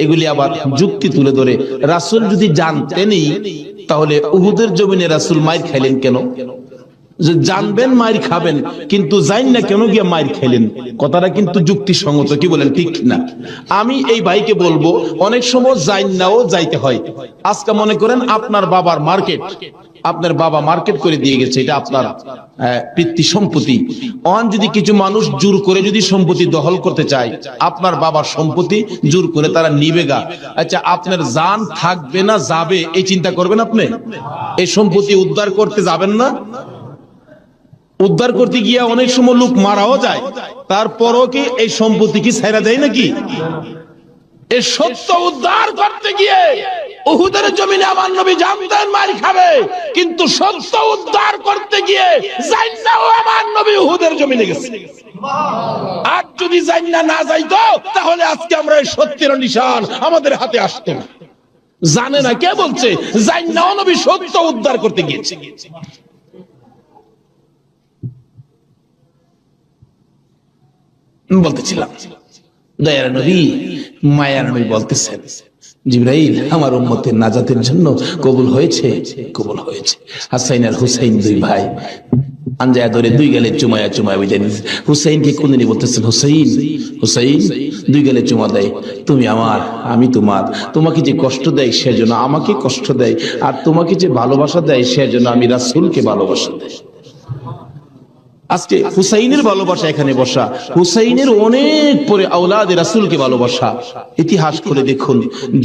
এগুলি আবার যুক্তি তুলে ধরে রাসূল যদি জানতেনই তাহলে উহুদের জমিনে রাসূল মাইর খাইলেন কেন? যে জানবেন মাইর খাবেন কিন্তু জানেন না কেন গিয়ে মাইর খাইলেন, কথাটা কিন্তু যুক্তিসঙ্গত, কি বলেন ঠিক না? আমি এই ভাইকে বলবো অনেক সময় জাইন নাও যাইতে হয়। আজকে মনে করেন আপনার বাবার মার্কেট, আপনার বাবা মার্কেট করে দিয়ে গেছে, এটা আপনার পিতৃ সম্পত্তি। অন যদি কিছু মানুষ জোর করে যদি সম্পত্তি দখল করতে চায়, আপনার বাবার সম্পত্তি জোর করে তারা নিবে গা, আচ্ছা আপনার জান থাকবে না যাবে এই চিন্তা করবেন আপনি? এই সম্পত্তি উদ্ধার করতে যাবেন না? উদ্ধার করতে গিয়ে অনেক সময় লোক মারাও যায়, তারপরও কি এই সম্পত্তি কি ছাইরা দেয় নাকি? এই সত্য উদ্ধার করতে গিয়ে উহুদের জমিনে আমার নবী জানতেন মার খাবে, কিন্তু সত্য উদ্ধার করতে গিয়ে জান্নাও আমার নবী উহুদের জমিনে গেছে। আর যদি জান্না না যাইতো তাহলে আজকে আমরা এই সত্যের নিশান আমাদের হাতে আসতো না। জানে না কে বলছে? জান্নাও নবী সত্য উদ্ধার করতে গিয়েছে। বলতেছিলাম দয়ার নবী মায়ার নবী বলতেছেন, জিবরাইল আমার উম্মতের নাজাতের জন্য কবুল হয়েছে, কবুল হয়েছে। হাসাইন আর হুসাইন দুই ভাই আঞ্জায়া ধরে দুই গেলে চুমায়া চুমায়া বিদায় নিয়েছে। হুসাইনকে কোনদিনই বলতেছেন হুসাইন, হুসাইন দুই গেলে চুমা দেয়, তুমি আমার আমি তোমার। তোমাকে যে কষ্ট দেয় সেজন্য আমাকে কষ্ট দেয়, আর তোমাকে যে ভালোবাসা দেয় সেজন্য আমি রাসূলকে ভালোবাসা দেয়। আজকে হুসাইনের ভালোবাসা এখানে বসা, হুসাইনের অনেক পরে আওলাদে রাসূলকে ভালোবাসা। ইতিহাস করে দেখুন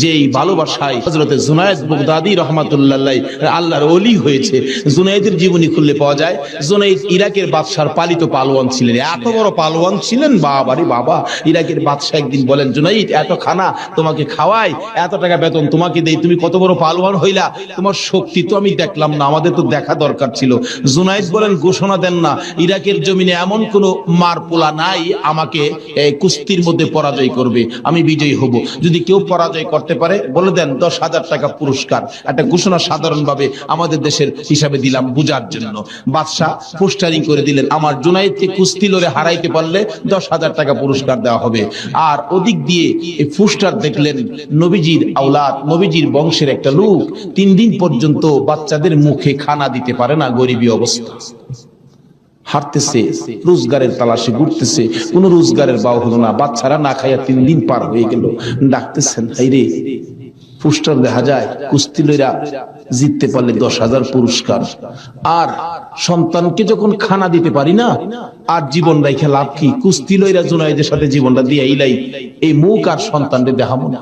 যে এই ভালোবাসায় হযরত জুনায়েদ বাগদাদী রাহমাতুল্লাহ আলাইহি আল্লাহর ওলি হয়েছে। জুনায়েদের জীবনী খুললে পাওয়া যায় জুনায়েদ ইরাকের বাদশার পালিত পালোয়ান ছিলেন। এত বড় পালোয়ান ছিলেন, বাবারে বাবা। ইরাকের বাদশা একদিন বলেন, জুনায়েদ এত খানা তোমাকে খাওয়াই, এত টাকা বেতন তোমাকে দেই, তুমি কত বড় পালোয়ান হইলা, তোমার শক্তি তো আমি দেখলাম না, আমাদের তো দেখা দরকার ছিল। জুনায়েদ বলেন, ঘোষণা দেন না ইরাকের জমিনে এমন কোন মারপোলা নাই আমাকে কুস্তির মধ্যে পরাজয় করবে, আমি বিজয়ী হব। যদি কেউ পরাজয় করতে পারে বলে দেন 10,000 টাকা পুরস্কার। একটা ঘোষণা সাধারণভাবে আমাদের দেশের হিসাবে দিলাম বুঝার জন্য। বাদশাহ পোস্টারিং করে দিলেন, আমার জুনায়েদকে কুস্তি লড়ে হারাইতে পারলে 10,000 টাকা পুরস্কার দেওয়া হবে। আর ওদিক দিয়ে এই পোস্টার দেখলেন নবীজির আওলাদ, নবীজির বংশের একটা লোক 3 দিন পর্যন্ত বাচ্চাদের মুখে খানা দিতে পারে না, গরিবী অবস্থা, হাঁটতেছে, রোজগারের তালাশে ঘুরতেছে, কোন রোজগারের বাও হলো না, বাচ্চারা না খাইয়া 3 দিন পার হয়ে গেল। ডাকতেছেন, হাইরে পোস্টার দেখা যায় কুস্তি লইরা জিততে পারলে 10,000 পুরস্কার, আর সন্তানকে যখন খানা দিতে পারি না, আর জীবন রাইখা লাভ কি? কুস্তি লইরা জুনায়েদের সাথে জীবনটা দিয়ে ইলাই এই মুখ আর সন্তানকে দেখাবো না।